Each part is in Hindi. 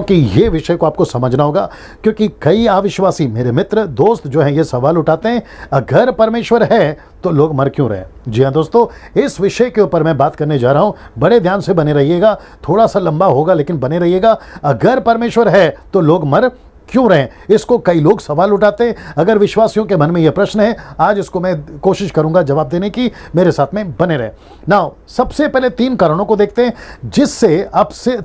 कि ये विषय को आपको समझना होगा, क्योंकि कई अविश्वासी मेरे मित्र दोस्त जो हैं ये सवाल उठाते हैं, अगर परमेश्वर है तो लोग मर क्यों रहे। जी हाँ दोस्तों, इस विषय के ऊपर मैं बात करने जा रहा हूं, बड़े ध्यान से बने रहिएगा, थोड़ा सा लंबा होगा लेकिन बने रहिएगा। अगर परमेश्वर है तो लोग मर क्यों रहे, इसको कई लोग सवाल उठाते हैं। अगर विश्वासियों के मन में यह प्रश्न है, आज इसको मैं कोशिश करूंगा जवाब देने की, मेरे साथ में बने रहे। नाउ सबसे पहले 3 कारणों को देखते हैं जिससे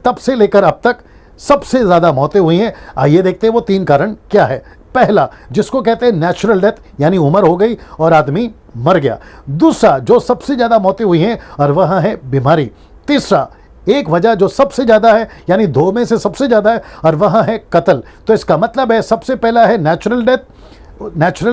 तब से लेकर अब तक सबसे ज्यादा मौतें हुई हैं। आइए देखते हैं वो 3 कारण क्या है। पहला, जिसको कहते हैं नेचुरल डेथ, यानी उम्र हो गई और आदमी मर गया। दूसरा, जो सबसे ज्यादा मौतें हुई हैं और वह है बीमारी। तीसरा, एक वजह जो सबसे ज्यादा है, यानी 2 में से सबसे ज्यादा है, और वह है कत्ल। तो इसका मतलब है सबसे पहला है नेचुरल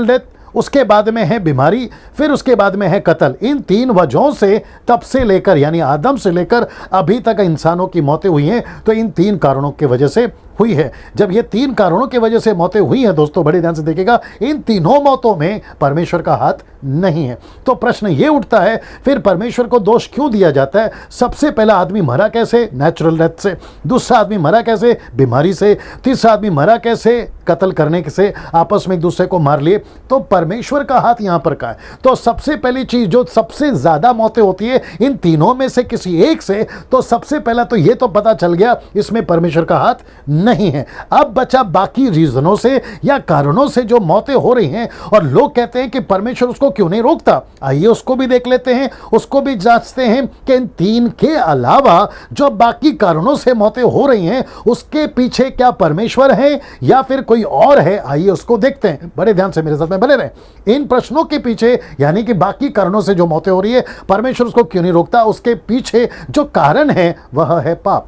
डेथ, उसके बाद में है बीमारी, फिर उसके बाद में है कत्ल। इन 3 वजहों से तब से लेकर, यानी आदम से लेकर अभी तक इंसानों की मौतें हुई हैं। तो इन 3 कारणों की वजह से हुई है। जब ये 3 कारणों की वजह से मौतें हुई हैं दोस्तों, बड़े ध्यान से देखिएगा, इन तीनों मौतों में परमेश्वर का हाथ नहीं है। तो प्रश्न ये उठता है, फिर परमेश्वर को दोष क्यों दिया जाता है। सबसे पहला आदमी मरा कैसे, नेचुरल डेथ से। दूसरा आदमी मरा कैसे, बीमारी से। तीसरा आदमी मरा कैसे, कत्ल करने से, आपस में एक दूसरे को मार लिए। तो परमेश्वर का हाथ यहां पर का है। तो सबसे पहली चीज जो सबसे ज्यादा मौतें होती है इन तीनों में से किसी एक से, तो सबसे पहला तो ये तो पता चल गया इसमें परमेश्वर का हाथ नहीं है। अब बचा बाकी रीजनों से या कारणों से जो मौतें हो रही हैं, और लोग कहते हैं कि परमेश्वर उसको क्यों नहीं रोकता। आइए उसको भी देख लेते हैं, उसको भी जांचते हैं कि इन 3 के अलावा जो बाकी कारणों से मौतें हो रही हैं उसके पीछे क्या परमेश्वर है या फिर कोई और है। आइए उसको देखते हैं, बड़े ध्यान से मेरे साथ में बने रहें। इन प्रश्नों के पीछे, यानी कि बाकी कारणों से जो मौतें हो रही है, परमेश्वर उसको क्यों नहीं रोकता, उसके पीछे जो कारण है वह है पाप।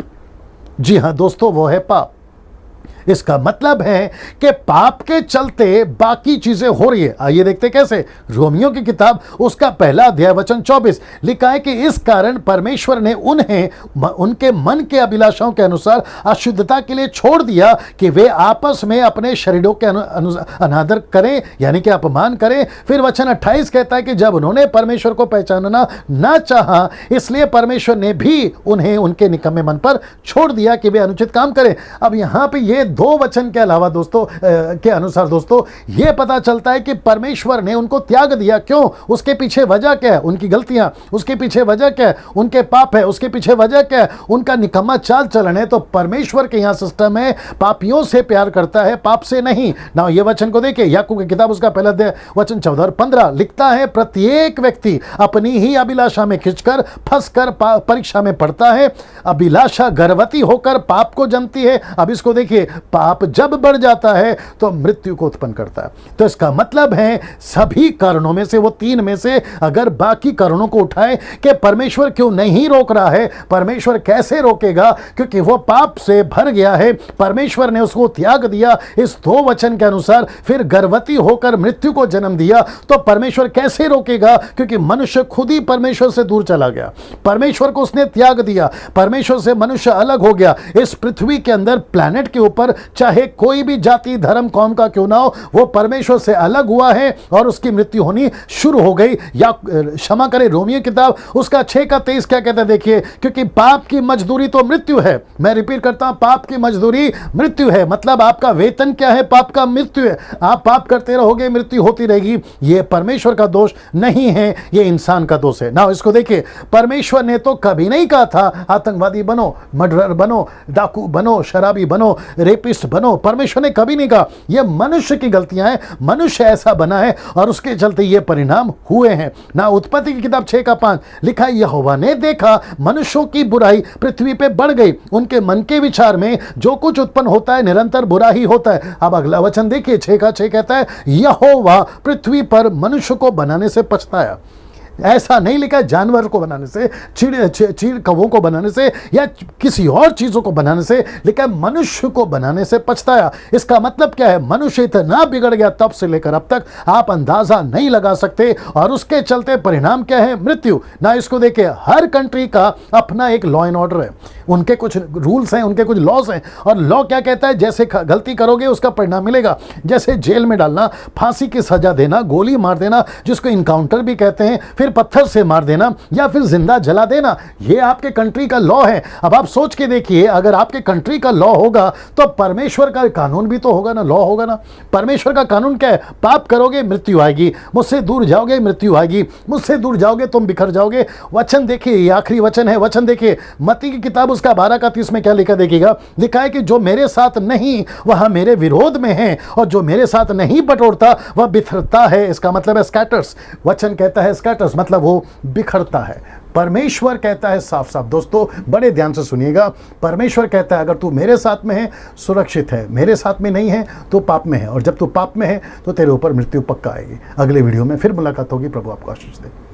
जी हां दोस्तों, वो है पाप। इसका मतलब है कि पाप के चलते बाकी चीजें हो रही है। आइए देखते कैसे। रोमियो की किताब उसका 1 अध्याय वचन 24 लिखा है कि इस कारण परमेश्वर ने उन्हें उनके मन के अभिलाषाओं के अनुसार अशुद्धता के लिए छोड़ दिया कि वे आपस में अपने शरीरों के अनादर करें, यानी कि अपमान करें। फिर वचन 28 कहता है कि जब उन्होंने परमेश्वर को पहचानना ना चाहा, इसलिए परमेश्वर ने भी उन्हें उनके निकम्मे मन पर छोड़ दिया कि वे अनुचित काम करें। अब यहां पे ये 2 वचन के अलावा दोस्तों के अनुसार दोस्तों यह पता चलता है कि परमेश्वर ने उनको त्याग दिया। क्यों? उसके पीछे वजह क्या है? उनकी गलतियां। उसके पीछे वजह क्या है? उनके पाप है। उसके पीछे वजह क्या है? उनका निकम्मा चाल चलन है। तो परमेश्वर के यहां सिस्टम है, पापियों से प्यार करता है, पाप से नहीं ना। ये वचन को देखिए, याकूब की किताब उसका 1 अध्याय वचन 14 और 15 लिखता है, प्रत्येक व्यक्ति अपनी ही अभिलाषा में खिंचकर फंसकर परीक्षा में पड़ता है। अभिलाषा गर्भवती होकर पाप को जन्मती है। अब इसको देखिए, पाप जब बढ़ जाता है तो मृत्यु को उत्पन्न करता है। तो इसका मतलब है सभी कारणों में से, वो 3 में से अगर बाकी कारणों को उठाए कि परमेश्वर क्यों नहीं रोक रहा है, परमेश्वर कैसे रोकेगा, क्योंकि वो पाप से भर गया है, परमेश्वर ने उसको त्याग दिया इस 2 वचन के अनुसार, फिर गर्भवती होकर मृत्यु को जन्म दिया। तो परमेश्वर कैसे रोकेगा, क्योंकि मनुष्य खुद ही परमेश्वर से दूर चला गया, परमेश्वर को उसने त्याग दिया, परमेश्वर से मनुष्य अलग हो गया। इस पृथ्वी के अंदर, प्लैनेट के ऊपर, चाहे कोई भी जाति धर्म कौम का क्यों ना हो, वो परमेश्वर से अलग हुआ है और उसकी मृत्यु होनी शुरू हो गई। या क्षमा करें, रोमियो किताब उसका 6 का 23 क्या कहता है देखिए, क्योंकि पाप की मजदूरी तो मृत्यु है। मैं रिपीट करता हूं, पाप की मजदूरी मृत्यु है। मतलब आपका वेतन क्या है? पाप का मृत्यु है। आप पाप करते रहोगे, मृत्यु होती रहेगी। यह परमेश्वर का दोष नहीं है, यह इंसान का दोष है ना। इसको देखिए, परमेश्वर ने तो कभी नहीं कहा था आतंकवादी बनो, मर्डरर बनो, डाकू बनो, शराबी बनो, रेपिस्ट बनो। परमेश्वर ने कभी नहीं कहा। यह मनुष्य की गलतियां हैं, मनुष्य ऐसा बना है और उसके चलते ये परिणाम हुए हैं ना। उत्पत्ति की किताब 6 का 5 लिखा है, यहोवा ने देखा मनुष्यों की बुराई पृथ्वी पे बढ़ गई, उनके मन के विचार में जो कुछ उत्पन्न होता है निरंतर बुरा ही होता है। अब अगला वचन देखिए, 6 का 6 कहता है, यहोवा पृथ्वी पर मनुष्य को बनाने से पछताया। ऐसा नहीं लिखा जानवर को बनाने से, चीड़ कौवों को बनाने से या किसी और चीजों को बनाने से, लिखा मनुष्य को बनाने से पछताया। इसका मतलब क्या है? मनुष्य इतना बिगड़ गया तब से लेकर अब तक, आप अंदाजा नहीं लगा सकते, और उसके चलते परिणाम क्या है? मृत्यु ना। इसको देखिए, हर कंट्री का अपना एक लॉ एंड ऑर्डर है, उनके कुछ रूल्स हैं, उनके कुछ लॉज हैं। और लॉ क्या कहता है? जैसे गलती करोगे उसका परिणाम मिलेगा। जैसे जेल में डालना, फांसी की सजा देना, गोली मार देना, जिसको इनकाउंटर भी कहते हैं, फिर फिर पत्थर से मार देना या फिर जिंदा जला देना, ये आपके कंट्री का लॉ है। अब आप सोच के देखिए, अगर आपके कंट्री का लॉ होगा तो परमेश्वर का कानून भी तो होगा ना, लॉ होगा ना। परमेश्वर का कानून क्या है? पाप करोगे मृत्यु आएगी, मुझसे दूर जाओगे मृत्यु आएगी, मुझसे दूर जाओगे तुम बिखर जाओगे। वचन देखिए, ये आखिरी वचन है, वचन देखिए मत्ती की किताब उसका 12:30 में क्या लिखा देखिएगा, लिखा है कि जो मेरे साथ नहीं वह मेरे विरोध में है, और जो मेरे साथ नहीं बटोरता वह बिखरता है। इसका मतलब है स्कैटर्स। वचन कहता है स्कैटर्स, मतलब वो बिखरता है। परमेश्वर कहता है साफ साफ, दोस्तों बड़े ध्यान से सुनिएगा, परमेश्वर कहता है अगर तू मेरे साथ में है सुरक्षित है, मेरे साथ में नहीं है तो पाप में है, और जब तू पाप में है तो तेरे ऊपर मृत्यु पक्का आएगी। अगले वीडियो में फिर मुलाकात होगी। प्रभु आपको आशीष दे।